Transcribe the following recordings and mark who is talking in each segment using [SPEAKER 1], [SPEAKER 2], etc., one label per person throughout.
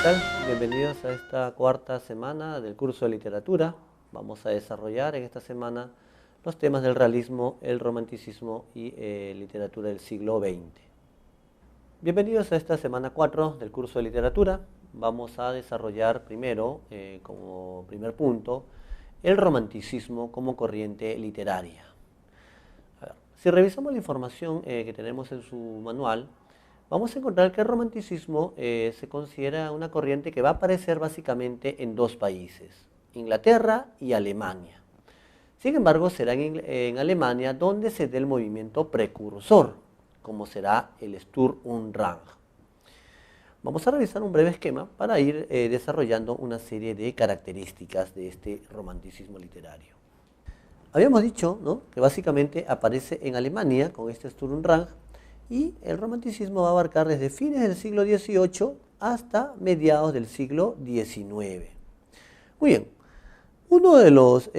[SPEAKER 1] tal? Bienvenidos a esta cuarta semana del curso de literatura. Vamos a desarrollar en esta semana los temas del realismo, el romanticismo y literatura del siglo XX. Bienvenidos a esta semana 4 del curso de literatura. Vamos a desarrollar primero, como primer punto, el romanticismo como corriente literaria. A ver, si revisamos la información que tenemos en su manual, vamos a encontrar que el romanticismo se considera una corriente que va a aparecer básicamente en dos países, Inglaterra y Alemania. Sin embargo, será en Alemania donde se dé el movimiento precursor, como será el Sturm und Drang. Vamos a revisar un breve esquema para ir desarrollando una serie de características de este romanticismo literario. Habíamos dicho, ¿no?, que básicamente aparece en Alemania con este Sturm und Drang, y el romanticismo va a abarcar desde fines del siglo XVIII hasta mediados del siglo XIX. Muy bien, uno de los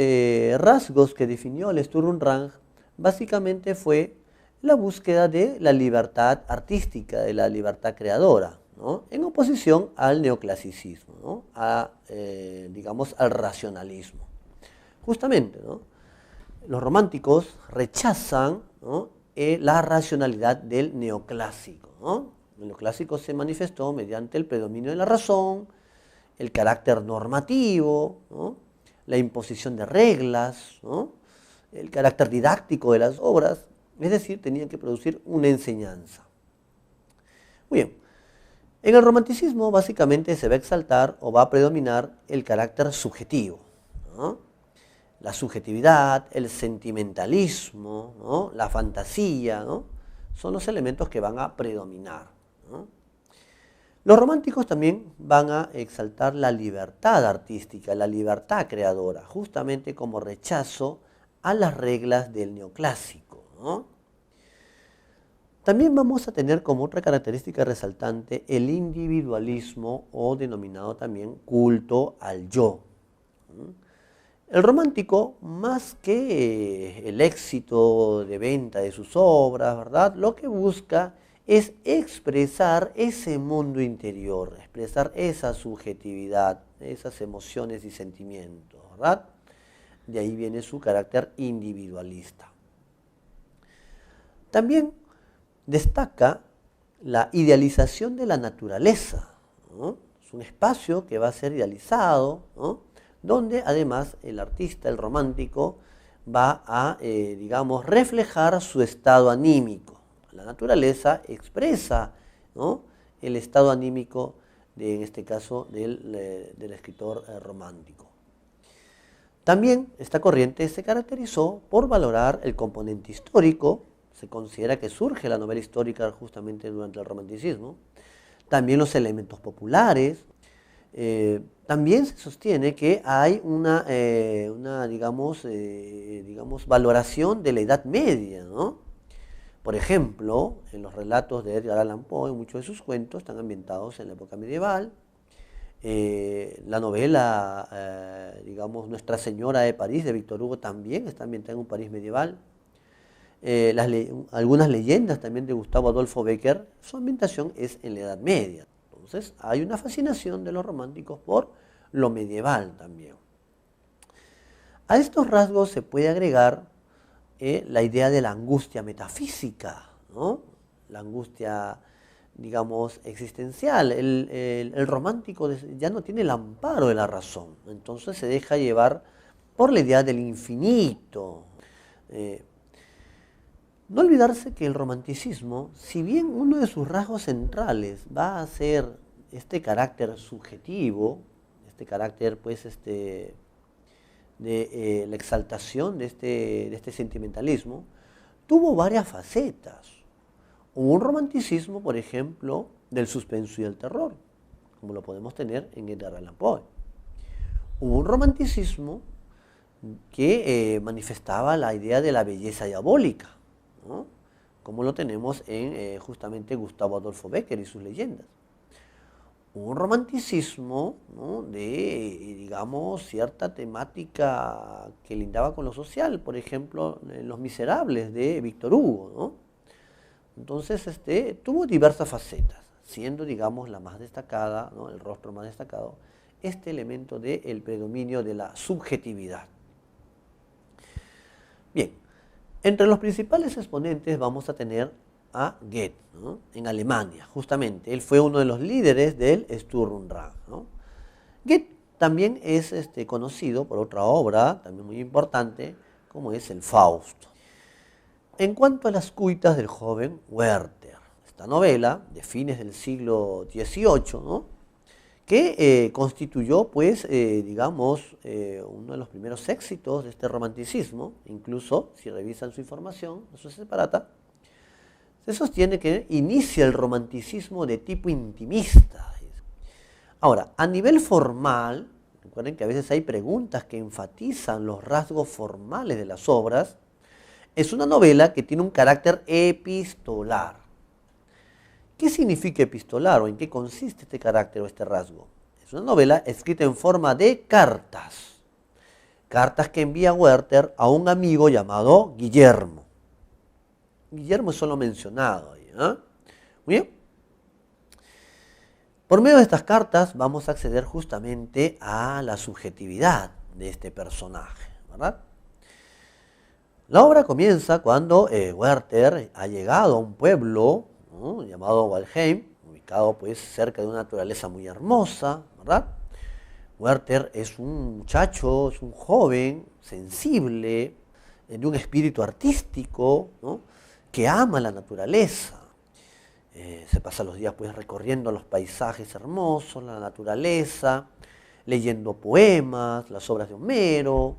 [SPEAKER 1] rasgos que definió el Sturm und Drang básicamente fue la búsqueda de la libertad artística, de la libertad creadora, ¿no?, en oposición al neoclasicismo, ¿no?, digamos, al racionalismo. Justamente, ¿no?, los románticos rechazan, ¿no?, la racionalidad del neoclásico, ¿no? El neoclásico se manifestó mediante el predominio de la razón, el carácter normativo, ¿no?, la imposición de reglas, ¿no?, el carácter didáctico de las obras, es decir, tenían que producir una enseñanza. Muy bien, en el romanticismo básicamente se va a exaltar o va a predominar el carácter subjetivo, ¿no?, la subjetividad, el sentimentalismo, ¿no?, la fantasía, ¿no?, son los elementos que van a predominar, ¿no? Los románticos también van a exaltar la libertad artística, la libertad creadora, justamente como rechazo a las reglas del neoclásico, ¿no? También vamos a tener como otra característica resaltante el individualismo, o denominado también culto al yo, ¿no? El romántico, más que el éxito de venta de sus obras, ¿verdad?, lo que busca es expresar ese mundo interior, expresar esa subjetividad, esas emociones y sentimientos, ¿verdad? De ahí viene su carácter individualista. También destaca la idealización de la naturaleza, ¿no? Es un espacio que va a ser idealizado, ¿no?, donde además el artista, el romántico, va a, digamos, reflejar su estado anímico. La naturaleza expresa, ¿no?, el estado anímico, en este caso, del escritor romántico. También esta corriente se caracterizó por valorar el componente histórico. Se considera que surge la novela histórica justamente durante el romanticismo. También los elementos populares. También se sostiene que hay una digamos, valoración de la Edad Media, ¿no? Por ejemplo, en los relatos de Edgar Allan Poe, muchos de sus cuentos están ambientados en la época medieval. La novela, digamos, Nuestra Señora de París, de Víctor Hugo, también está ambientada en un París medieval. Algunas leyendas también de Gustavo Adolfo Bécquer, su ambientación es en la Edad Media. Entonces, hay una fascinación de los románticos por lo medieval también. A estos rasgos se puede agregar la idea de la angustia metafísica, ¿no?, la angustia, digamos, existencial. El romántico ya no tiene el amparo de la razón, entonces se deja llevar por la idea del infinito. No olvidarse que el romanticismo, si bien uno de sus rasgos centrales va a ser este carácter subjetivo, este carácter, pues, de la exaltación de este sentimentalismo, tuvo varias facetas. Hubo un romanticismo, por ejemplo, del suspenso y del terror, como lo podemos tener en Edgar Allan Poe. Hubo un romanticismo que manifestaba la idea de la belleza diabólica, ¿no?, como lo tenemos en justamente Gustavo Adolfo Bécquer y sus leyendas. Un romanticismo, ¿no?, de, digamos, cierta temática que lindaba con lo social, por ejemplo, en Los Miserables de Víctor Hugo, ¿no? Entonces, tuvo diversas facetas. siendo, digamos, la más destacada, ¿no? El rostro más destacado, este elemento del predominio de la subjetividad. Bien, entre los principales exponentes vamos a tener a Goethe, ¿no? En Alemania, justamente. Él fue uno de los líderes del Sturmdrang, ¿no? Goethe también es conocido por otra obra, también muy importante, como es el Fausto. En cuanto a las cuitas del joven Werther, esta novela de fines del siglo XVIII, ¿no? Que constituyó, pues, digamos, uno de los primeros éxitos de este romanticismo. Incluso, si revisan su información, su separata, se sostiene que inicia el romanticismo de tipo intimista. Ahora, a nivel formal, recuerden que a veces hay preguntas que enfatizan los rasgos formales de las obras, es una novela que tiene un carácter epistolar. ¿Qué significa epistolar o en qué consiste este carácter o este rasgo? Es una novela escrita en forma de cartas. Cartas que envía Werther a un amigo llamado Guillermo. Guillermo es solo mencionado ahí, ¿eh? Muy bien. Por medio de estas cartas vamos a acceder justamente a la subjetividad de este personaje, ¿verdad? La obra comienza cuando Werther ha llegado a un pueblo, ¿no? Llamado Walheim, ubicado pues cerca de una naturaleza muy hermosa, ¿verdad? Werther es un muchacho, es un joven sensible, de un espíritu artístico, ¿no? Que ama la naturaleza. Se pasa los días pues recorriendo los paisajes hermosos, la naturaleza, leyendo poemas, las obras de Homero,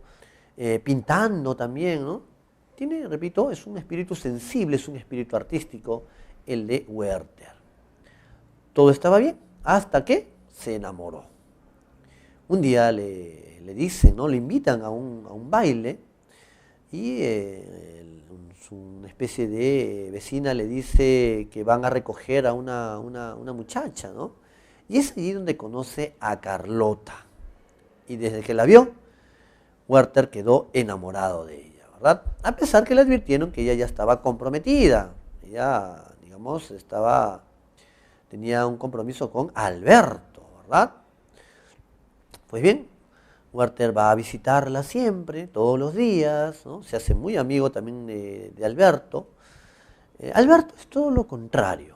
[SPEAKER 1] pintando también, ¿no? Tiene, repito, es un espíritu sensible, es un espíritu artístico, el de Werther. Todo estaba bien, hasta que se enamoró. Un día le dicen, ¿no? Le invitan a un baile y una especie de vecina le dice que van a recoger a una muchacha, ¿no? Y es allí donde conoce a Carlota. Y desde que la vio, Werther quedó enamorado de ella, ¿verdad? A pesar que le advirtieron que ella ya estaba comprometida. Ella, digamos, tenía un compromiso con Alberto, ¿verdad? Pues bien, Werther va a visitarla siempre, todos los días, ¿no? Se hace muy amigo también de Alberto. Alberto es todo lo contrario.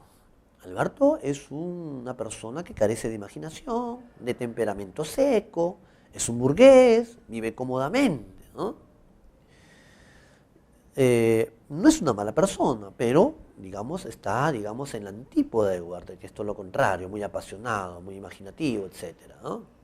[SPEAKER 1] Alberto es una persona que carece de imaginación, de temperamento seco, es un burgués, vive cómodamente, ¿no? No es una mala persona, pero digamos, está en la antípoda de Werther, que es todo lo contrario, muy apasionado, muy imaginativo, etcétera, ¿no?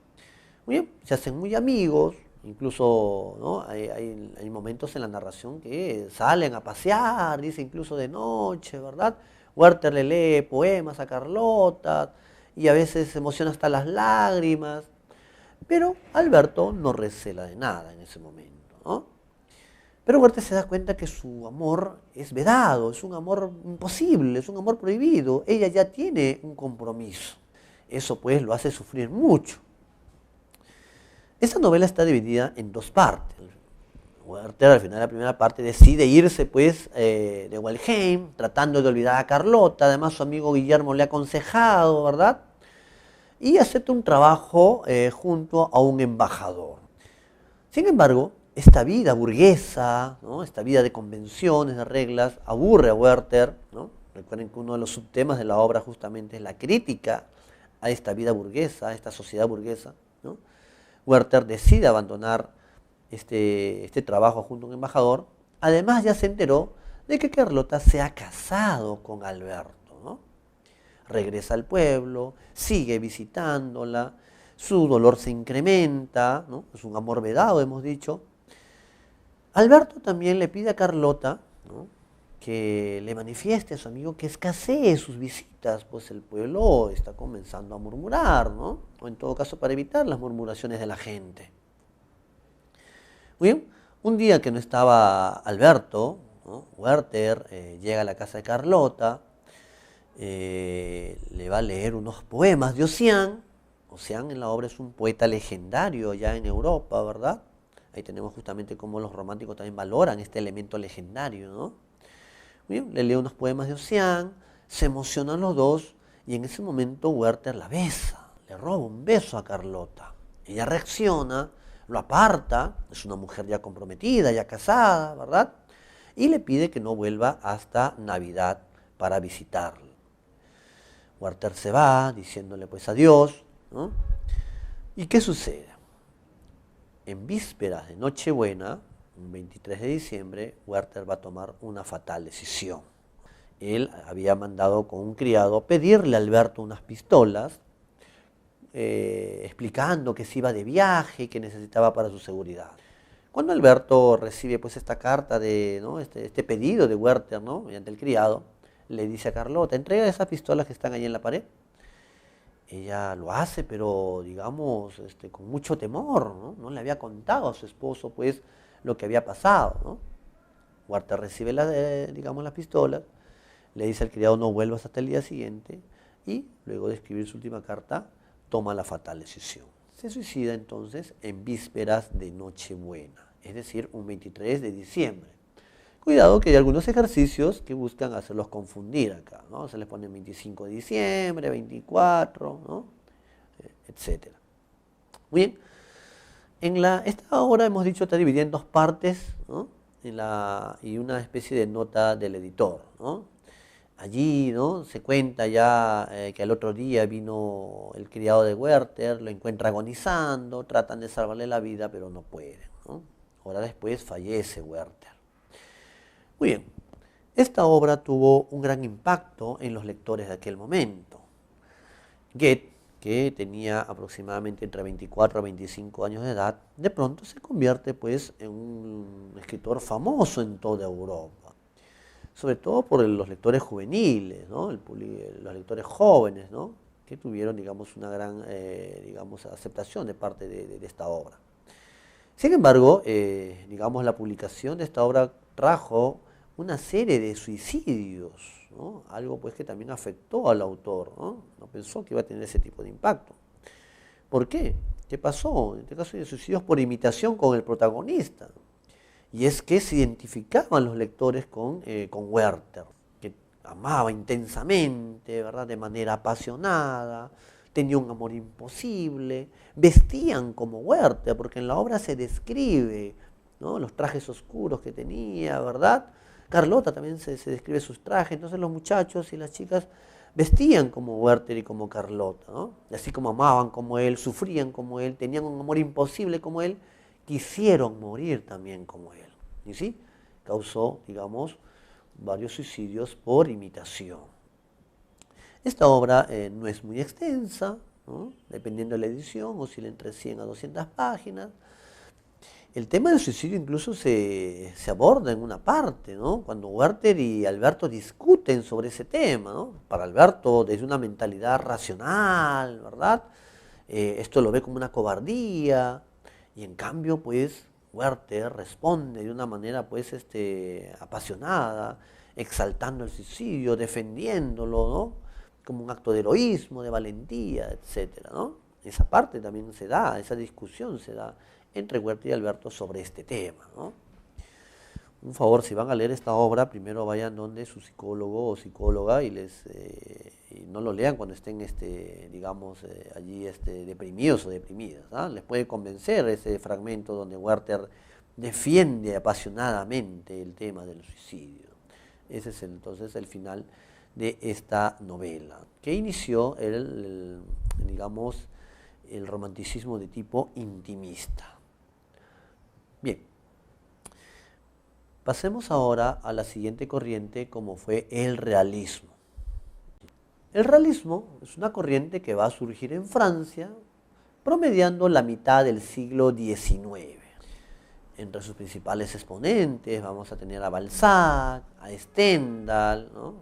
[SPEAKER 1] Muy bien, se hacen muy amigos, incluso, ¿no? Hay momentos en la narración que salen a pasear, dice incluso de noche, ¿verdad? Werther le lee poemas a Carlota y a veces se emociona hasta las lágrimas, pero Alberto no recela de nada en ese momento, ¿no? Pero Werther se da cuenta que su amor es vedado, es un amor imposible, es un amor prohibido. Ella ya tiene un compromiso. Eso pues lo hace sufrir mucho. Esta novela está dividida en dos partes. Werther al final de la primera parte decide irse pues de Walheim, tratando de olvidar a Carlota. Además su amigo Guillermo le ha aconsejado, ¿verdad? Y acepta un trabajo junto a un embajador. Sin embargo, esta vida burguesa, ¿no? Esta vida de convenciones, de reglas, aburre a Werther, ¿no? Recuerden que uno de los subtemas de la obra justamente es la crítica a esta vida burguesa, a esta sociedad burguesa, ¿no? Werther decide abandonar este trabajo junto a un embajador. Además ya se enteró de que Carlota se ha casado con Alberto, ¿no? Regresa al pueblo, sigue visitándola, su dolor se incrementa, ¿no? Es un amor vedado, hemos dicho. Alberto también le pide a Carlota, ¿no? Que le manifieste a su amigo que escasee sus visitas, pues el pueblo está comenzando a murmurar, ¿no? O en todo caso para evitar las murmuraciones de la gente. Muy bien, un día que no estaba Alberto, ¿no? Werther llega a la casa de Carlota, le va a leer unos poemas de Ossian. Ossian en la obra es un poeta legendario ya en Europa, ¿verdad? Ahí tenemos justamente cómo los románticos también valoran este elemento legendario, ¿no? Bien, le lee unos poemas de Ossian, se emocionan los dos Y en ese momento Werther la besa, le roba un beso a Carlota. Ella reacciona, lo aparta, es una mujer ya comprometida, ya casada, ¿verdad? Y le pide que no vuelva hasta Navidad para visitarlo. Werther se va diciéndole pues adiós, ¿no? ¿Y qué sucede? En vísperas de Nochebuena, un 23 de diciembre, Werther va a tomar una fatal decisión. Él había mandado con un criado pedirle a Alberto unas pistolas, explicando que se iba de viaje y que necesitaba para su seguridad. Cuando Alberto recibe pues esta carta, ¿no? este pedido de Werther, ¿no? mediante el criado, le dice a Carlota, entrega esas pistolas que están ahí en la pared. Ella lo hace, pero digamos, con mucho temor, ¿no? No le había contado a su esposo pues lo que había pasado, ¿no? Werther recibe digamos, las pistolas, le dice al criado no vuelvas hasta el día siguiente y luego de escribir su última carta toma la fatal decisión. Se suicida entonces en vísperas de Nochebuena, es decir, un 23 de diciembre. Cuidado que hay algunos ejercicios que buscan hacerlos confundir acá, ¿no? Se les pone 25 de diciembre, 24, ¿no? Etc. Muy bien. Esta obra, hemos dicho, está dividida en dos partes, ¿no? Y una especie de nota del editor, ¿no? Allí, ¿no? Se cuenta ya que al otro día vino el criado de Werther, lo encuentra agonizando, tratan de salvarle la vida, pero no pueden, ¿no? Horas después fallece Werther. Muy bien, esta obra tuvo un gran impacto en los lectores de aquel momento. Goethe, que tenía aproximadamente entre 24 a 25 años de edad, de pronto se convierte pues en un escritor famoso en toda Europa, sobre todo por los lectores juveniles, ¿no? Los lectores jóvenes, ¿no? que tuvieron digamos, una gran digamos, aceptación de parte de esta obra. Sin embargo, digamos, la publicación de esta obra trajo una serie de suicidios, ¿no? Algo pues que también afectó al autor, ¿no? No pensó que iba a tener ese tipo de impacto. ¿Por qué? ¿Qué pasó? En este caso de suicidios por imitación con el protagonista. Y es que se identificaban los lectores con Werther, que amaba intensamente, ¿verdad? De manera apasionada, tenía un amor imposible, vestían como Werther, porque en la obra se describe, ¿no? los trajes oscuros que tenía, ¿verdad? Carlota también se describe sus trajes, entonces los muchachos y las chicas vestían como Werther y como Carlota, ¿no? Y así como amaban como él, sufrían como él, tenían un amor imposible como él, quisieron morir también como él. Y sí, causó, digamos, varios suicidios por imitación. Esta obra no es muy extensa, ¿no? Dependiendo de la edición, oscila entre 100 a 200 páginas. El tema del suicidio incluso se aborda en una parte, ¿no? Cuando Werther y Alberto discuten sobre ese tema, ¿no? Para Alberto, desde una mentalidad racional, ¿verdad? Esto lo ve como una cobardía, y en cambio, pues, Werther responde de una manera, pues, apasionada, exaltando el suicidio, defendiéndolo, ¿no? Como un acto de heroísmo, de valentía, etcétera, ¿no? Esa parte también se da, esa discusión se da entre Werther y Alberto sobre este tema, ¿no? Un favor, si van a leer esta obra, primero vayan donde su psicólogo o psicóloga y no lo lean cuando estén, digamos, allí deprimidos o deprimidas, ¿no? Les puede convencer ese fragmento donde Werther defiende apasionadamente el tema del suicidio. Ese es entonces el final de esta novela, que inició digamos, el romanticismo de tipo intimista. Bien, pasemos ahora a la siguiente corriente, como fue el realismo. El realismo es una corriente que va a surgir en Francia, promediando la mitad del siglo XIX. Entre sus principales exponentes vamos a tener a Balzac, a Stendhal, ¿no?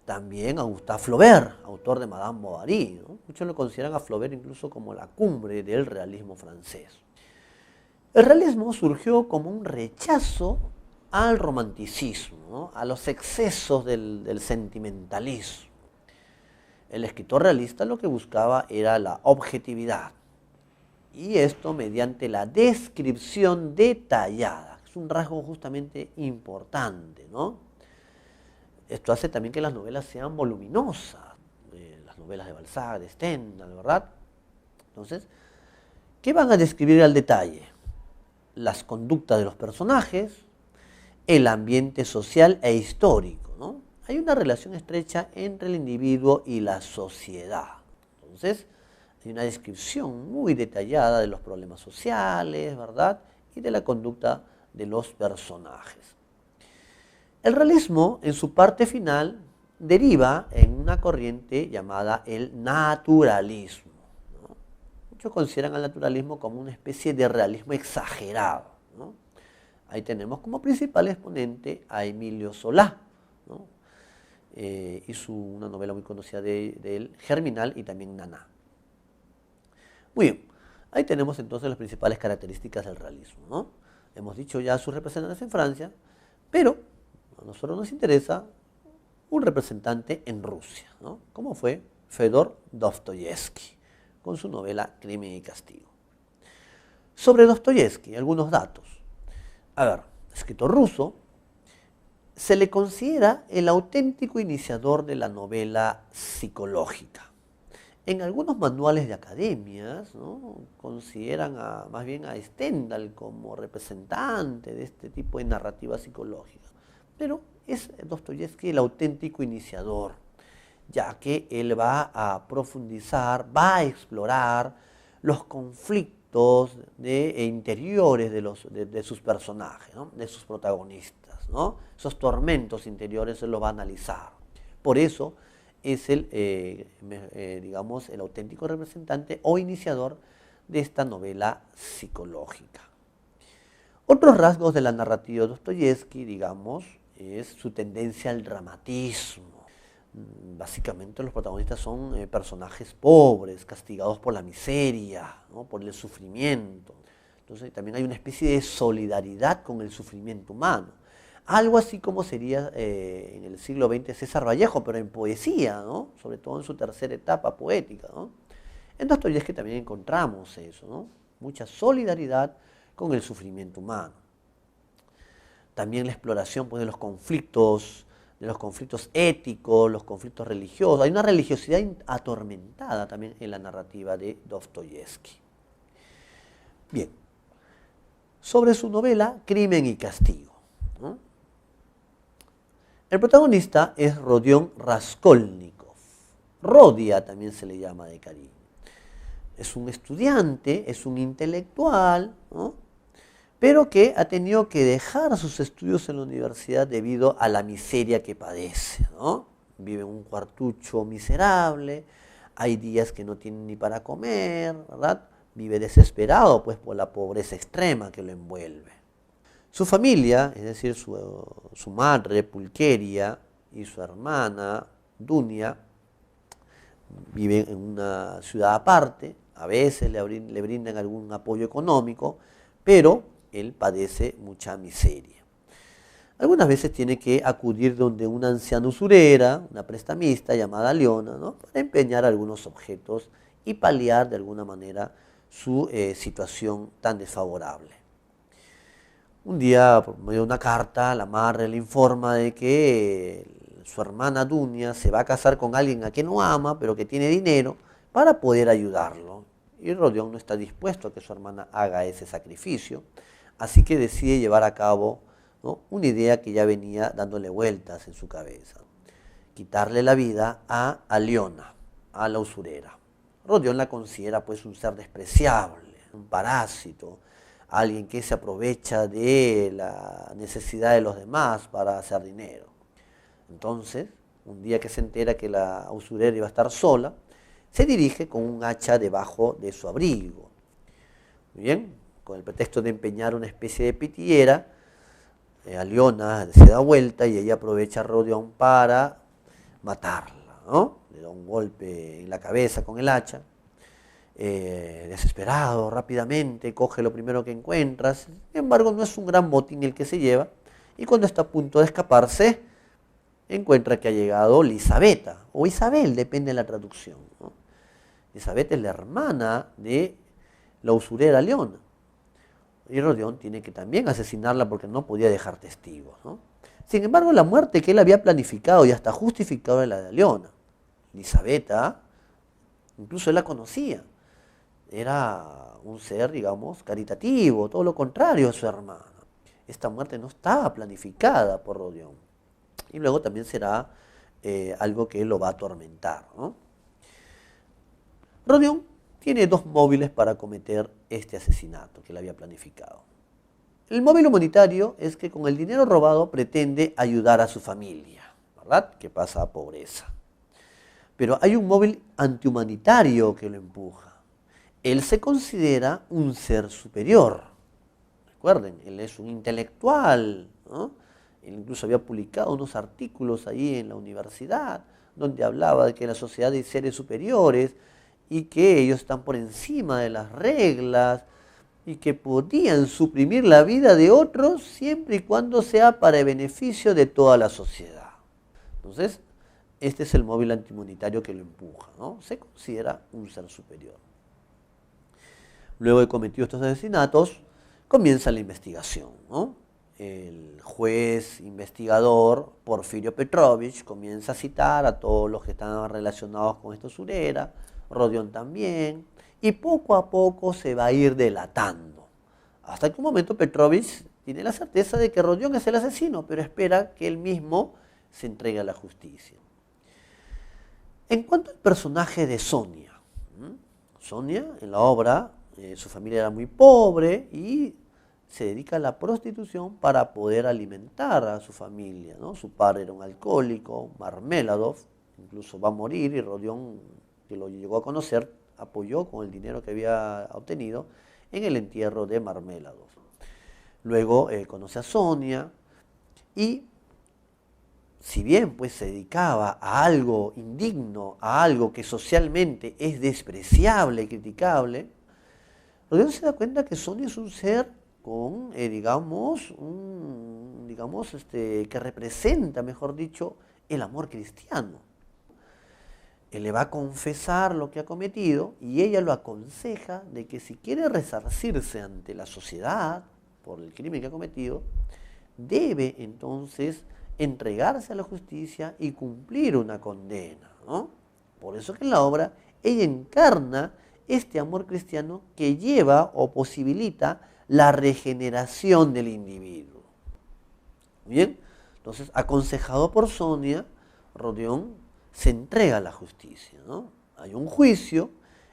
[SPEAKER 1] También a Gustave Flaubert, autor de Madame Bovary, ¿no? Muchos lo consideran a Flaubert incluso como la cumbre del realismo francés. El realismo surgió como un rechazo al romanticismo, ¿no? A los excesos del sentimentalismo. El escritor realista lo que buscaba era la objetividad, y esto mediante la descripción detallada. Es un rasgo justamente importante, ¿no? Esto hace también que las novelas sean voluminosas, las novelas de Balzac, de Stendhal, ¿verdad? Entonces, ¿qué van a describir al detalle? Las conductas de los personajes, el ambiente social e histórico, ¿no? Hay una relación estrecha entre el individuo y la sociedad. Entonces, hay una descripción muy detallada de los problemas sociales, ¿verdad? Y de la conducta de los personajes. El realismo, en su parte final, deriva en una corriente llamada el naturalismo, ¿no? Muchos consideran al naturalismo como una especie de realismo exagerado, ¿no? Ahí tenemos como principal exponente a Emilio Solá, ¿no? Hizo una novela muy conocida de él, Germinal, y también Naná. Muy bien, ahí tenemos entonces las principales características del realismo, ¿no? Hemos dicho ya sus representantes en Francia, pero a nosotros nos interesa un representante en Rusia, ¿no? Como fue Fedor Dostoyevsky, con su novela Crimen y Castigo. Sobre Dostoyevsky, algunos datos. A ver, escritor ruso, se le considera el auténtico iniciador de la novela psicológica. En algunos manuales de academias, ¿no?, consideran más bien a Stendhal como representante de este tipo de narrativa psicológica. Pero es Dostoyevsky el auténtico iniciador, ya que él va a profundizar, va a explorar los conflictos interiores de sus personajes, ¿no?, de sus protagonistas, ¿no? Esos tormentos interiores él los va a analizar. Por eso es digamos, el auténtico representante o iniciador de esta novela psicológica. Otros rasgos de la narrativa de Dostoyevsky, digamos, es su tendencia al dramatismo. Básicamente los protagonistas son personajes pobres, castigados por la miseria, ¿no?, por el sufrimiento. Entonces también hay una especie de solidaridad con el sufrimiento humano. Algo así como sería en el siglo XX César Vallejo, pero en poesía, ¿no?, sobre todo en su tercera etapa poética, ¿no? En Dostoyevsky también encontramos eso, ¿no?, mucha solidaridad con el sufrimiento humano. También la exploración, pues, de los conflictos éticos, los conflictos religiosos. Hay una religiosidad atormentada también en la narrativa de Dostoyevsky. Bien, sobre su novela Crimen y Castigo, ¿no? El protagonista es Rodion Raskolnikov. Rodia también se le llama de cariño. Es un estudiante, es un intelectual, ¿no?, pero que ha tenido que dejar sus estudios en la universidad debido a la miseria que padece, ¿no? Vive en un cuartucho miserable, hay días que no tiene ni para comer, ¿verdad? Vive desesperado, pues, por la pobreza extrema que lo envuelve. Su familia, es decir, su madre, Pulqueria, y su hermana, Dunia, viven en una ciudad aparte. A veces le brindan algún apoyo económico, pero él padece mucha miseria. Algunas veces tiene que acudir donde una anciana usurera, una prestamista llamada Leona, ¿no?, para empeñar algunos objetos y paliar de alguna manera su situación tan desfavorable. Un día, por medio de una carta, la madre le informa de que su hermana Dunia se va a casar con alguien a quien no ama, pero que tiene dinero, para poder ayudarlo. Y Rodion no está dispuesto a que su hermana haga ese sacrificio, así que decide llevar a cabo, ¿no?, una idea que ya venía dándole vueltas en su cabeza: quitarle la vida a Aliona, a la usurera. Rodion la considera, pues, un ser despreciable, un parásito, alguien que se aprovecha de la necesidad de los demás para hacer dinero. Entonces, un día que se entera que la usurera iba a estar sola, se dirige con un hacha debajo de su abrigo. Muy bien, con el pretexto de empeñar una especie de pitillera, Aliona se da vuelta y ella aprovecha a Rodion para matarla, ¿no? Le da un golpe en la cabeza con el hacha. Desesperado, rápidamente coge lo primero que encuentra. Sin embargo, no es un gran botín el que se lleva, y cuando está a punto de escaparse, encuentra que ha llegado Lisabeta, o Isabel, depende de la traducción, ¿no? Lisabeta es la hermana de la usurera Leona. Y Rodión tiene que también asesinarla porque no podía dejar testigos, ¿no? Sin embargo, la muerte que él había planificado y hasta justificado era la de Leona. Elisabetta, incluso él la conocía. Era un ser, digamos, caritativo, todo lo contrario a su hermana. Esta muerte no estaba planificada por Rodión. Y luego también será algo que lo va a atormentar, ¿no? Rodión tiene dos móviles para cometer este asesinato que él había planificado. El móvil humanitario es que con el dinero robado pretende ayudar a su familia, ¿verdad? Que pasa a pobreza. Pero hay un móvil antihumanitario que lo empuja. Él se considera un ser superior. Recuerden, él es un intelectual, ¿no? Él incluso había publicado unos artículos ahí en la universidad donde hablaba de que la sociedad de seres superiores y que ellos están por encima de las reglas y que podían suprimir la vida de otros siempre y cuando sea para el beneficio de toda la sociedad. Entonces, este es el móvil antihumanitario que lo empuja, ¿no? Se considera un ser superior. Luego de cometido estos asesinatos, comienza la investigación, ¿no? El juez investigador Porfirio Petrovich comienza a citar a todos los que estaban relacionados con esta usurera, Rodión también, y poco a poco se va a ir delatando. Hasta que un momento Petrovich tiene la certeza de que Rodión es el asesino, pero espera que él mismo se entregue a la justicia. En cuanto al personaje de Sonia, Sonia en la obra, su familia era muy pobre y se dedica a la prostitución para poder alimentar a su familia, ¿no? Su padre era un alcohólico, Marmeladov, incluso va a morir y Rodión, que lo llegó a conocer, apoyó con el dinero que había obtenido en el entierro de Marmeladov. Luego conoce a Sonia y si bien pues se dedicaba a algo indigno, a algo que socialmente es despreciable y criticable, Rodión se da cuenta que Sonia es un ser con, que representa, mejor dicho, el amor cristiano. Él le va a confesar lo que ha cometido y ella lo aconseja de que si quiere resarcirse ante la sociedad por el crimen que ha cometido, debe entonces entregarse a la justicia y cumplir una condena, ¿no? Por eso que en la obra ella encarna este amor cristiano que lleva o posibilita la regeneración del individuo. Bien, entonces aconsejado por Sonia, Rodión se entrega a la justicia, ¿no? Hay un juicio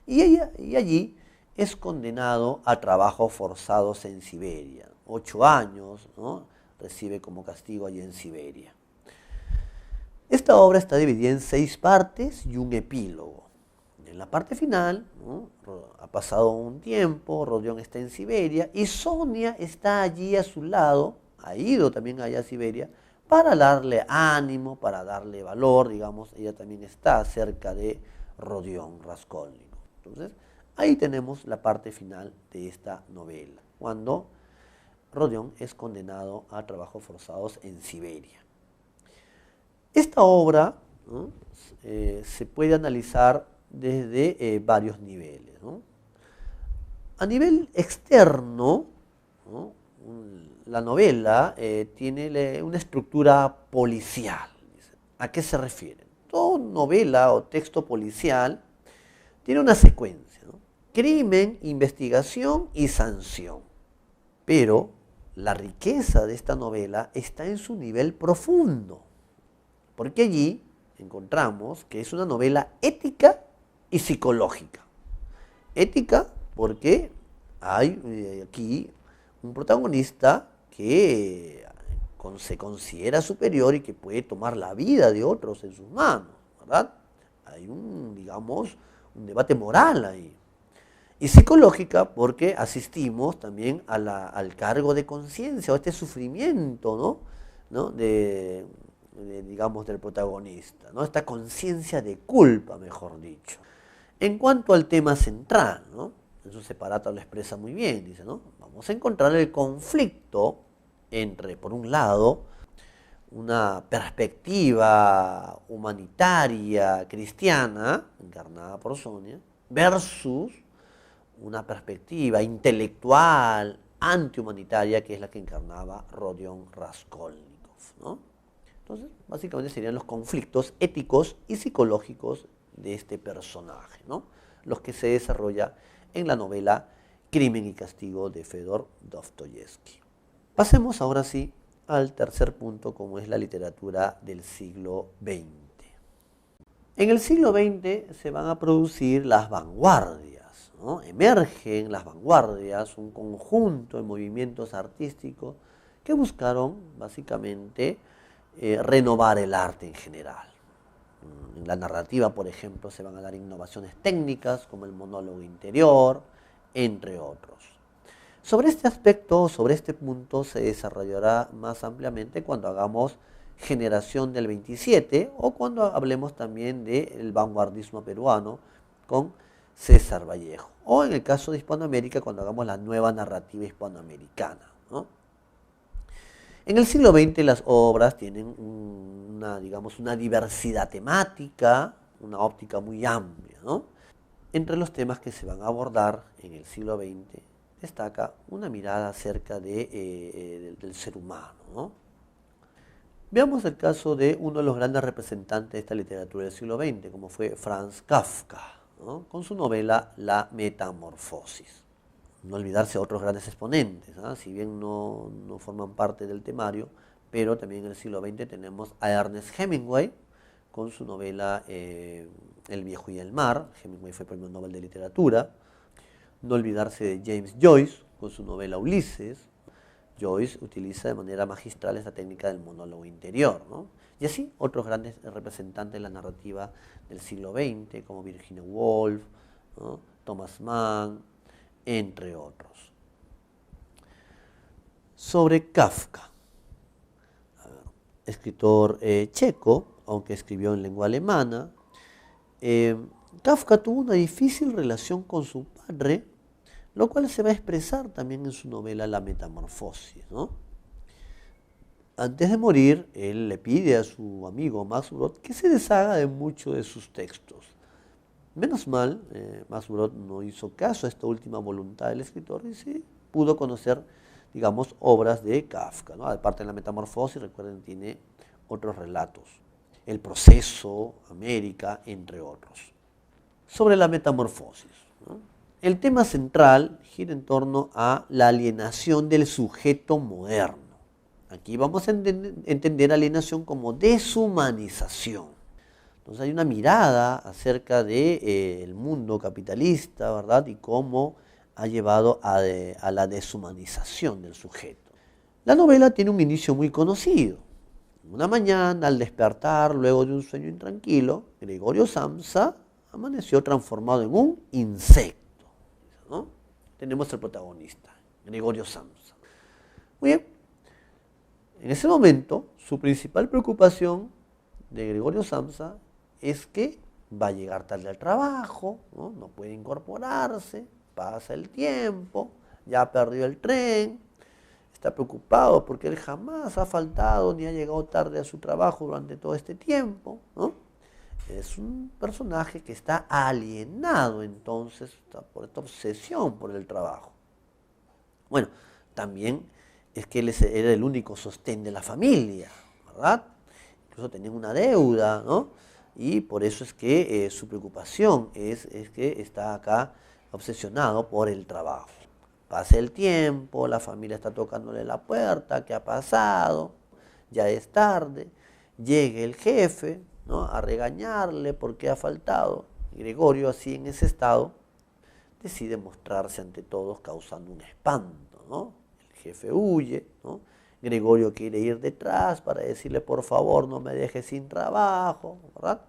[SPEAKER 1] y allí es condenado a trabajos forzados en Siberia. 8 años, ¿no? Recibe como castigo allí en Siberia. Esta obra está dividida en 6 partes y un epílogo. En la parte final, ¿no? Ha pasado un tiempo, Rodión está en Siberia y Sonia está allí a su lado, ha ido también allá a Siberia, para darle ánimo, para darle valor, digamos, ella también está cerca de Rodión Raskolnikov. Entonces, ahí tenemos la parte final de esta novela, cuando Rodión es condenado a trabajos forzados en Siberia. Esta obra, ¿no? Se puede analizar desde varios niveles, ¿no? A nivel externo, ¿no? La novela tiene una estructura policial. ¿A qué se refiere? Toda novela o texto policial tiene una secuencia, ¿no? Crimen, investigación y sanción. Pero la riqueza de esta novela está en su nivel profundo, porque allí encontramos que es una novela ética y psicológica. Ética porque hay aquí un protagonista que se considera superior y que puede tomar la vida de otros en sus manos, ¿verdad? Hay un debate moral ahí. Y psicológica porque asistimos también al cargo de conciencia o este sufrimiento, ¿no? Del protagonista, ¿no? Esta conciencia de culpa, mejor dicho. En cuanto al tema central, ¿no? Eso Separata lo expresa muy bien, dice, ¿no? Vamos a encontrar el conflicto entre, por un lado, una perspectiva humanitaria cristiana, encarnada por Sonia, versus una perspectiva intelectual antihumanitaria, que es la que encarnaba Rodion Raskolnikov, ¿no? Entonces, básicamente serían los conflictos éticos y psicológicos de este personaje, ¿no? Los que se desarrolla en la novela Crimen y Castigo de Fedor Dostoyevsky. Pasemos ahora sí al tercer punto, como es la literatura del siglo XX. En el siglo XX se van a producir las vanguardias, ¿no? Emergen las vanguardias, un conjunto de movimientos artísticos que buscaron básicamente renovar el arte en general. En la narrativa, por ejemplo, se van a dar innovaciones técnicas como el monólogo interior, entre otros. Sobre este aspecto, sobre este punto, se desarrollará más ampliamente cuando hagamos Generación del 27 o cuando hablemos también del vanguardismo peruano con César Vallejo. O en el caso de Hispanoamérica, cuando hagamos la nueva narrativa hispanoamericana, ¿no? En el siglo XX las obras tienen una diversidad temática, una óptica muy amplia, ¿no? Entre los temas que se van a abordar en el siglo XX destaca una mirada acerca del ser humano, ¿no? Veamos el caso de uno de los grandes representantes de esta literatura del siglo XX, como fue Franz Kafka, ¿no? Con su novela La Metamorfosis. No olvidarse de otros grandes exponentes, ¿eh? Si bien no forman parte del temario, pero también en el siglo XX tenemos a Ernest Hemingway con su novela El viejo y el mar. Hemingway fue premio Nobel de Literatura. No olvidarse de James Joyce con su novela Ulises. Joyce utiliza de manera magistral esta técnica del monólogo interior, ¿no? Y así otros grandes representantes de la narrativa del siglo XX, como Virginia Woolf, ¿no? Thomas Mann, entre otros. Sobre Kafka, escritor checo, aunque escribió en lengua alemana, Kafka tuvo una difícil relación con su padre, lo cual se va a expresar también en su novela La Metamorfosis, ¿no? Antes de morir, él le pide a su amigo Max Brod que se deshaga de muchos de sus textos. Menos mal, Max Brod no hizo caso a esta última voluntad del escritor y sí pudo conocer, digamos, obras de Kafka, ¿no? Aparte de La Metamorfosis, recuerden, tiene otros relatos. El proceso, América, entre otros. Sobre la metamorfosis, ¿no? El tema central gira en torno a la alienación del sujeto moderno. Aquí vamos a entender alienación como deshumanización. Entonces hay una mirada acerca del mundo capitalista, ¿verdad? Y cómo ha llevado a la deshumanización del sujeto. La novela tiene un inicio muy conocido. Una mañana, al despertar, luego de un sueño intranquilo, Gregorio Samsa amaneció transformado en un insecto, ¿no? Tenemos el protagonista, Gregorio Samsa. Muy bien. En ese momento, su principal preocupación de Gregorio Samsa es que va a llegar tarde al trabajo, ¿no? No puede incorporarse, pasa el tiempo, ya perdió el tren, está preocupado porque él jamás ha faltado ni ha llegado tarde a su trabajo durante todo este tiempo, ¿no? Es un personaje que está alienado entonces por esta obsesión por el trabajo. Bueno, también es que él era el único sostén de la familia, ¿verdad? Incluso tenía una deuda, ¿no? Y por eso es que su preocupación es que está acá obsesionado por el trabajo. Pasa el tiempo, la familia está tocándole la puerta, ¿qué ha pasado? Ya es tarde, llega el jefe, ¿no? A regañarle porque ha faltado. Gregorio, así en ese estado, decide mostrarse ante todos causando un espanto, ¿no? El jefe huye, ¿no? Gregorio quiere ir detrás para decirle, por favor, no me dejes sin trabajo, ¿verdad?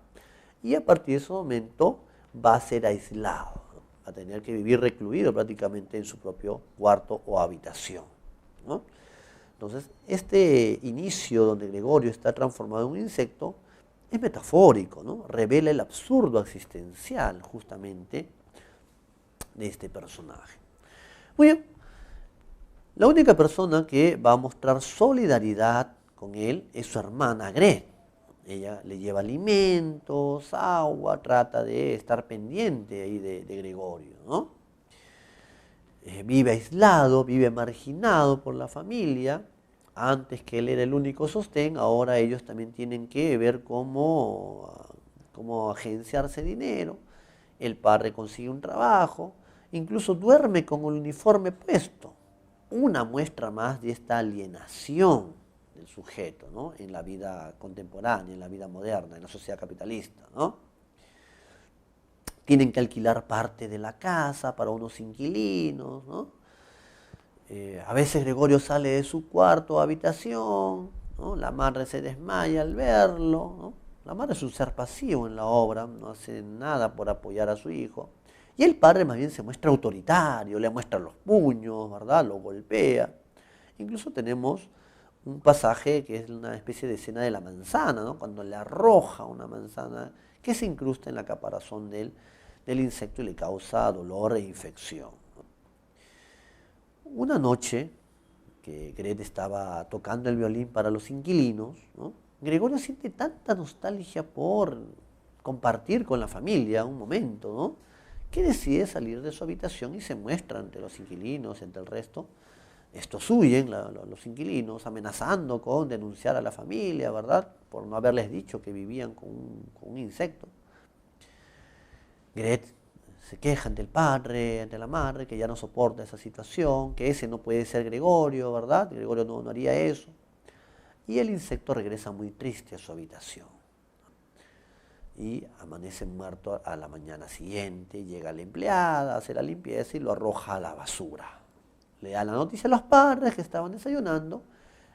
[SPEAKER 1] Y a partir de ese momento va a ser aislado, ¿no? Va a tener que vivir recluido prácticamente en su propio cuarto o habitación, ¿no? Entonces, este inicio donde Gregorio está transformado en un insecto es metafórico, ¿no? Revela el absurdo existencial justamente de este personaje. Muy bien, la única persona que va a mostrar solidaridad con él es su hermana Gret. Ella le lleva alimentos, agua, trata de estar pendiente ahí de Gregorio, ¿no? vive aislado, vive marginado por la familia. Antes que él era el único sostén, ahora ellos también tienen que ver cómo agenciarse dinero. El padre consigue un trabajo, incluso duerme con el uniforme puesto. Una muestra más de esta alienación del sujeto, ¿no? En la vida contemporánea, en la vida moderna, en la sociedad capitalista, ¿no? Tienen que alquilar parte de la casa para unos inquilinos, ¿no? A veces Gregorio sale de su cuarto o habitación, ¿no? La madre se desmaya al verlo, ¿no? La madre es un ser pasivo en la obra, no hace nada por apoyar a su hijo. Y el padre más bien se muestra autoritario, le muestra los puños, ¿verdad? Lo golpea. Incluso tenemos un pasaje que es una especie de escena de la manzana, ¿no? Cuando le arroja una manzana que se incrusta en la caparazón del insecto y le causa dolor e infección. Una noche que Grete estaba tocando el violín para los inquilinos, ¿no? Gregorio siente tanta nostalgia por compartir con la familia un momento, ¿no? Que decide salir de su habitación y se muestra ante los inquilinos, ante el resto. Estos huyen, los inquilinos, amenazando con denunciar a la familia, ¿verdad? Por no haberles dicho que vivían con un insecto. Grete se queja ante el padre, ante la madre, que ya no soporta esa situación, que ese no puede ser Gregorio, ¿verdad? Gregorio no haría eso. Y el insecto regresa muy triste a su habitación. Y amanece muerto a la mañana siguiente, llega la empleada, hace la limpieza y lo arroja a la basura. Le da la noticia a los padres que estaban desayunando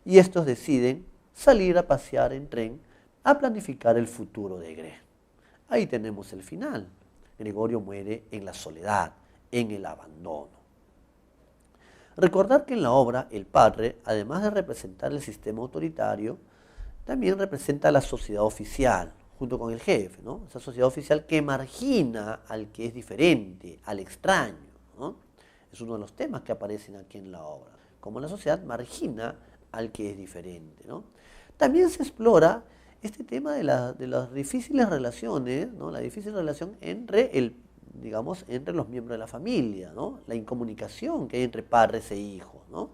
[SPEAKER 1] y estos deciden salir a pasear en tren a planificar el futuro de Gre. Ahí tenemos el final. Gregorio muere en la soledad, en el abandono. Recordar que en la obra el padre, además de representar el sistema autoritario, también representa a la sociedad oficial, junto con el jefe, ¿no? Esa sociedad oficial que margina al que es diferente, al extraño, ¿no? Es uno de los temas que aparecen aquí en la obra, cómo la sociedad margina al que es diferente, ¿no? También se explora este tema de las difíciles relaciones, ¿no? La difícil relación entre entre los miembros de la familia, ¿no? La incomunicación que hay entre padres e hijos, ¿no?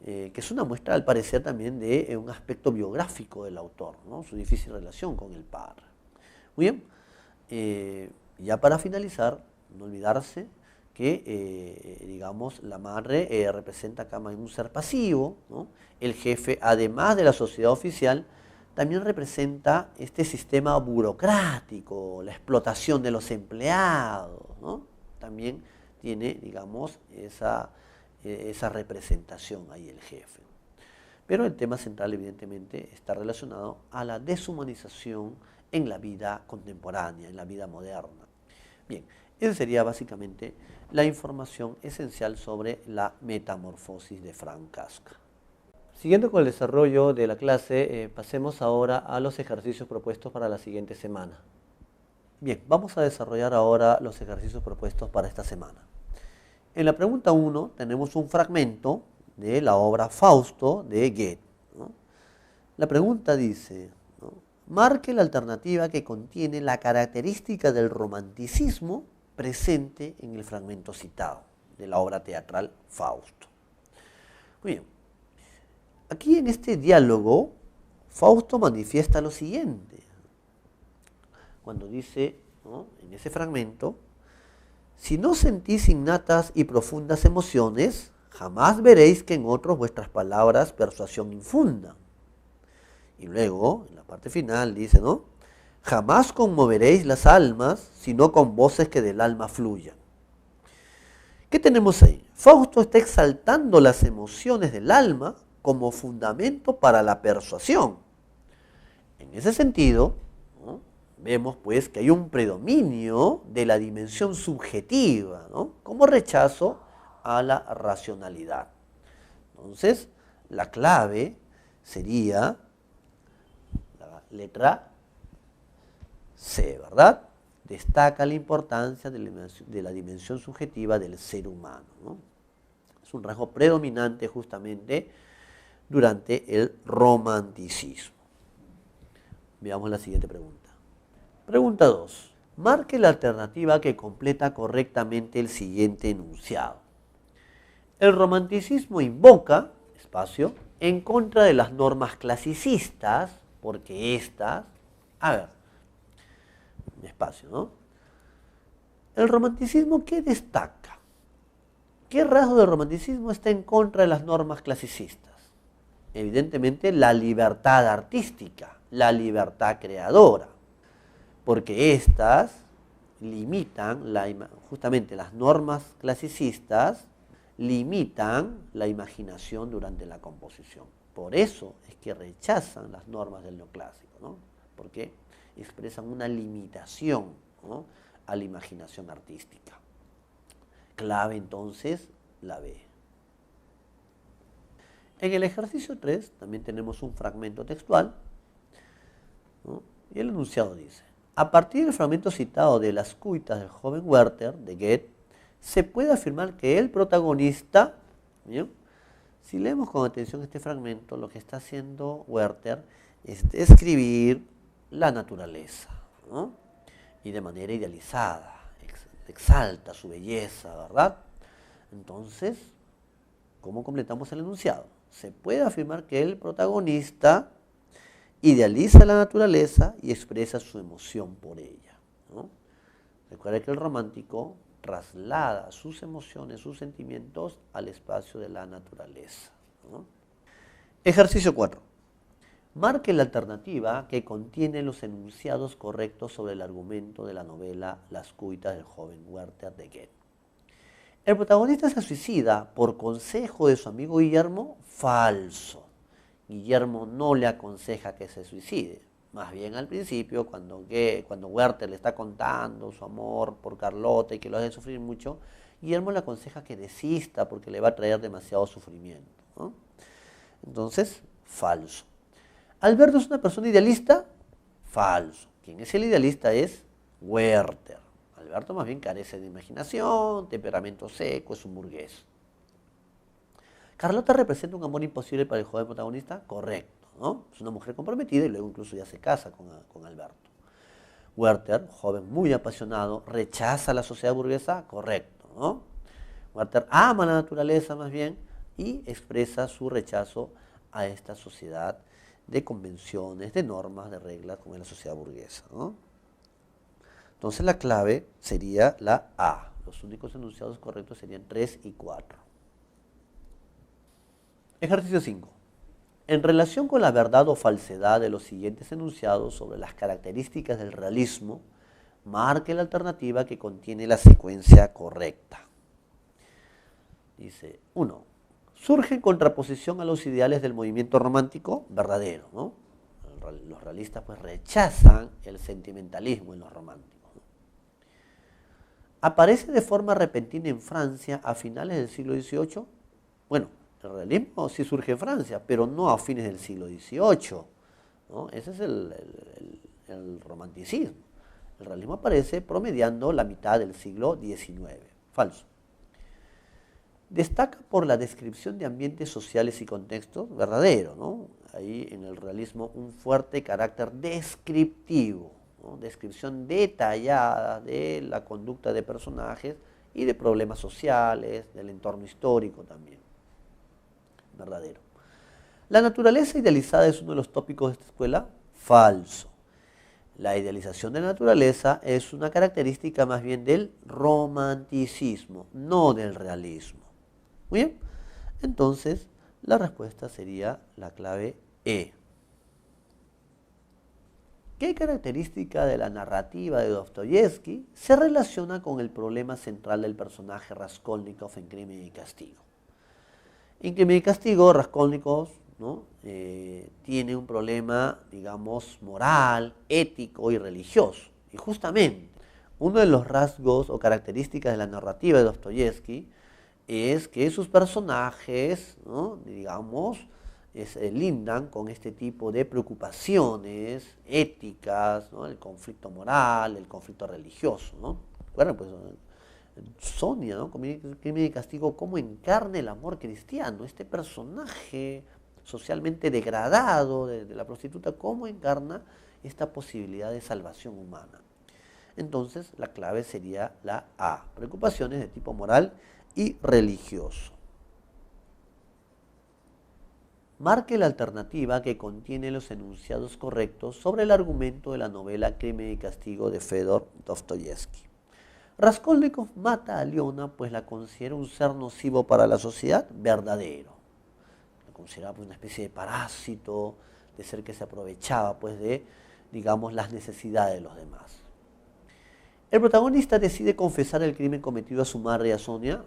[SPEAKER 1] Que es una muestra, al parecer, también de un aspecto biográfico del autor, ¿no? Su difícil relación con el padre. Muy bien, ya para finalizar, no olvidarse que, la madre representa acá un ser pasivo, ¿no? El jefe, además de la sociedad oficial, también representa este sistema burocrático, la explotación de los empleados, ¿no? También tiene, esa representación ahí el jefe. Pero el tema central, evidentemente, está relacionado a la deshumanización en la vida contemporánea, en la vida moderna. Bien, esa sería básicamente la información esencial sobre la metamorfosis de Franz Kafka. Siguiendo con el desarrollo de la clase, pasemos ahora a los ejercicios propuestos para la siguiente semana. Bien, vamos a desarrollar ahora los ejercicios propuestos para esta semana. En la pregunta 1 tenemos un fragmento de la obra Fausto de Goethe, ¿no? La pregunta dice, ¿no? Marque la alternativa que contiene la característica del romanticismo presente en el fragmento citado de la obra teatral Fausto. Muy bien. Aquí en este diálogo, Fausto manifiesta lo siguiente. Cuando dice, ¿no?, en ese fragmento, si no sentís innatas y profundas emociones, jamás veréis que en otros vuestras palabras persuasión infundan. Y luego, en la parte final, dice, ¿no? Jamás conmoveréis las almas, sino con voces que del alma fluyan. ¿Qué tenemos ahí? Fausto está exaltando las emociones del alma como fundamento para la persuasión. En ese sentido, ¿no?, vemos pues que hay un predominio de la dimensión subjetiva, ¿no?, como rechazo a la racionalidad. Entonces, la clave sería la letra C, ¿verdad? Destaca la importancia de la dimensión subjetiva del ser humano, ¿no? Es un rasgo predominante justamente durante el romanticismo. Veamos la siguiente pregunta. Pregunta 2. Marque la alternativa que completa correctamente el siguiente enunciado. El romanticismo invoca, espacio, en contra de las normas clasicistas, porque estas, a ver, espacio, ¿no? El romanticismo, ¿qué destaca? ¿Qué rasgo del romanticismo está en contra de las normas clasicistas? Evidentemente la libertad artística, la libertad creadora, porque estas limitan, justamente las normas clasicistas limitan la imaginación durante la composición. Por eso es que rechazan las normas del neoclásico, ¿no? Porque expresan una limitación, ¿no?, a la imaginación artística. Clave entonces la B. En el ejercicio 3 también tenemos un fragmento textual, ¿no? Y el enunciado dice: a partir del fragmento citado de las cuitas del joven Werther, de Goethe, se puede afirmar que el protagonista, ¿bien?, si leemos con atención este fragmento, lo que está haciendo Werther es describir la naturaleza, ¿no?, y de manera idealizada, exalta su belleza, ¿verdad? Entonces, ¿cómo completamos el enunciado? Se puede afirmar que el protagonista idealiza la naturaleza y expresa su emoción por ella, ¿no? Recuerda que el romántico traslada sus emociones, sus sentimientos al espacio de la naturaleza, ¿no? Ejercicio 4. Marque la alternativa que contiene los enunciados correctos sobre el argumento de la novela Las cuitas del joven Werther de Goethe. El protagonista se suicida por consejo de su amigo Guillermo. Falso. Guillermo no le aconseja que se suicide. Más bien al principio, cuando Werther le está contando su amor por Carlota y que lo hace sufrir mucho, Guillermo le aconseja que desista porque le va a traer demasiado sufrimiento, ¿no? Entonces, falso. ¿Alberto es una persona idealista? Falso. ¿Quién es el idealista? Es Werther. Alberto más bien carece de imaginación, temperamento seco, es un burgués. ¿Carlota representa un amor imposible para el joven protagonista? Correcto, ¿no? Es una mujer comprometida y luego incluso ya se casa con Alberto. Werther, joven muy apasionado, rechaza la sociedad burguesa, correcto, ¿no? Werther ama la naturaleza más bien y expresa su rechazo a esta sociedad de convenciones, de normas, de reglas como es la sociedad burguesa, ¿no? Entonces la clave sería la A. Los únicos enunciados correctos serían 3 y 4. Ejercicio 5. En relación con la verdad o falsedad de los siguientes enunciados sobre las características del realismo, marque la alternativa que contiene la secuencia correcta. Dice 1. Surge en contraposición a los ideales del movimiento romántico, verdadero, ¿no? Los realistas pues rechazan el sentimentalismo en los románticos. Aparece de forma repentina en Francia a finales del siglo XVIII. Bueno, el realismo sí surge en Francia, pero no a fines del siglo XVIII, ¿no? Ese es el romanticismo. El realismo aparece promediando la mitad del siglo XIX. Falso. Destaca por la descripción de ambientes sociales y contextos, verdadero, ¿no? Ahí en el realismo un fuerte carácter descriptivo, ¿no? Descripción detallada de la conducta de personajes y de problemas sociales, del entorno histórico también. Verdadero. La naturaleza idealizada es uno de los tópicos de esta escuela. Falso. La idealización de la naturaleza es una característica más bien del romanticismo, no del realismo. Muy bien, entonces la respuesta sería la clave E. ¿Qué característica de la narrativa de Dostoyevsky se relaciona con el problema central del personaje Raskolnikov en Crimen y Castigo? En Crimen y Castigo, Raskolnikov, ¿no?, tiene un problema, digamos, moral, ético y religioso. Y justamente, uno de los rasgos o características de la narrativa de Dostoyevsky es que sus personajes, ¿no?, digamos, lindan con este tipo de preocupaciones éticas, ¿no?, el conflicto moral, el conflicto religioso, ¿no? Recuerden, pues, Sonia, ¿no?, Crimen y Castigo, cómo encarna el amor cristiano, este personaje socialmente degradado de la prostituta, cómo encarna esta posibilidad de salvación humana. Entonces, la clave sería la A, preocupaciones de tipo moral y religioso. Marque la alternativa que contiene los enunciados correctos sobre el argumento de la novela Crimen y Castigo de Fedor Dostoyevsky. Raskolnikov mata a Leona pues la considera un ser nocivo para la sociedad verdadero. La considera pues, una especie de parásito, de ser que se aprovechaba pues de, digamos, las necesidades de los demás. El protagonista decide confesar el crimen cometido a su madre y a Sonia.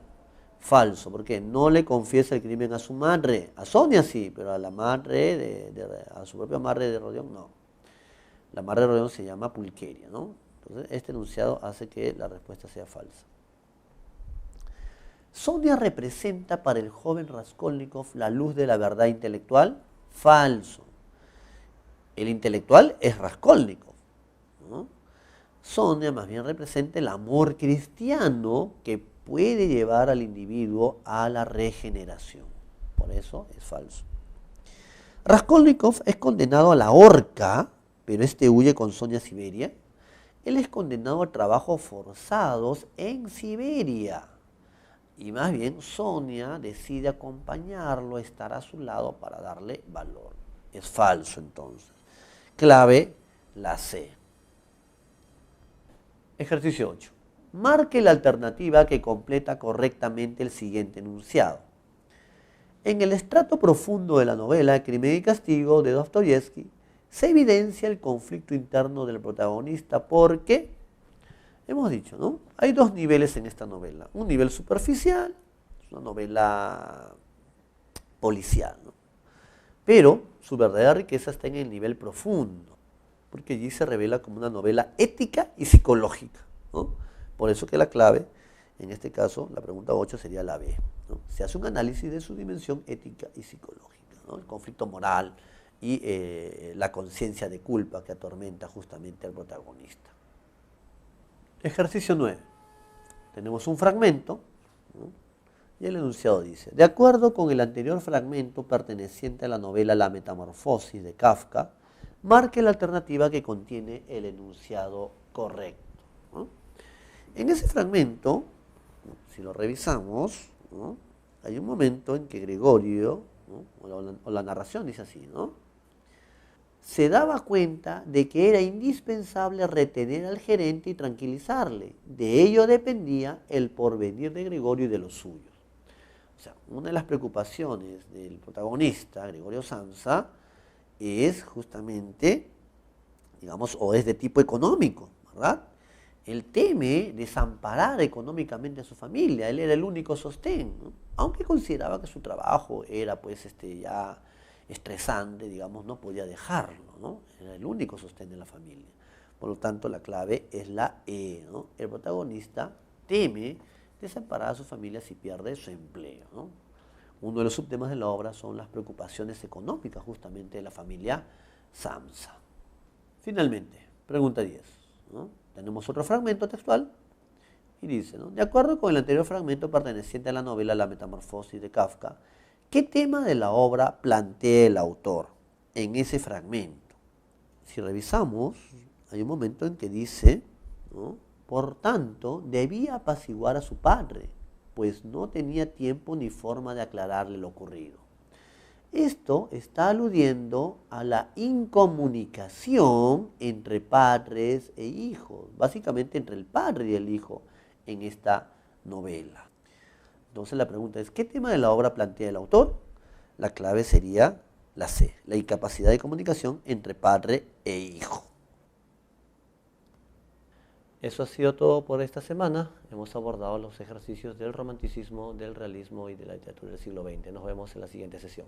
[SPEAKER 1] Falso, porque no le confiesa el crimen a su madre. A Sonia sí, pero a la madre, a su propia madre de Rodion no. La madre de Rodion se llama Pulqueria, ¿no? Entonces, este enunciado hace que la respuesta sea falsa. Sonia representa para el joven Raskolnikov la luz de la verdad intelectual. Falso. El intelectual es Raskolnikov, ¿no? Sonia más bien representa el amor cristiano que puede llevar al individuo a la regeneración. Por eso es falso. Raskolnikov es condenado a la horca, pero este huye con Sonia a Siberia. Él es condenado a trabajos forzados en Siberia. Y más bien Sonia decide acompañarlo, estar a su lado para darle valor. Es falso entonces. Clave, la C. Ejercicio 8. Marque la alternativa que completa correctamente el siguiente enunciado. En el estrato profundo de la novela Crimen y Castigo de Dostoyevsky se evidencia el conflicto interno del protagonista porque, hemos dicho, ¿no? Hay dos niveles en esta novela. Un nivel superficial, es una novela policial, ¿no? Pero su verdadera riqueza está en el nivel profundo, porque allí se revela como una novela ética y psicológica, ¿no? Por eso que la clave, en este caso, la pregunta 8 sería la B, ¿no? Se hace un análisis de su dimensión ética y psicológica, ¿no? El conflicto moral y la conciencia de culpa que atormenta justamente al protagonista. Ejercicio 9. Tenemos un fragmento, ¿no? Y el enunciado dice: de acuerdo con el anterior fragmento perteneciente a la novela La Metamorfosis de Kafka, marque la alternativa que contiene el enunciado correcto, ¿no? En ese fragmento, si lo revisamos, ¿no? Hay un momento en que Gregorio, ¿no? o la narración dice así, ¿no? Se daba cuenta de que era indispensable retener al gerente y tranquilizarle. De ello dependía el porvenir de Gregorio y de los suyos. O sea, una de las preocupaciones del protagonista, Gregorio Samsa, es justamente, digamos, o es de tipo económico, ¿verdad? Él teme desamparar económicamente a su familia, él era el único sostén, ¿no? Aunque consideraba que su trabajo era pues ya estresante, digamos, no podía dejarlo, ¿no? Era el único sostén de la familia. Por lo tanto, la clave es la E, ¿no? El protagonista teme desamparar a su familia si pierde su empleo, ¿no? Uno de los subtemas de la obra son las preocupaciones económicas justamente de la familia Samsa. Finalmente, pregunta 10, ¿no? Tenemos otro fragmento textual y dice, ¿no? De acuerdo con el anterior fragmento perteneciente a la novela La Metamorfosis de Kafka, ¿qué tema de la obra plantea el autor en ese fragmento? Si revisamos, hay un momento en que dice, ¿no? Por tanto, debía apaciguar a su padre, pues no tenía tiempo ni forma de aclararle lo ocurrido. Esto está aludiendo a la incomunicación entre padres e hijos, básicamente entre el padre y el hijo en esta novela. Entonces la pregunta es, ¿qué tema de la obra plantea el autor? La clave sería la C, la incapacidad de comunicación entre padre e hijo. Eso ha sido todo por esta semana. Hemos abordado los ejercicios del romanticismo, del realismo y de la literatura del siglo XX. Nos vemos en la siguiente sesión.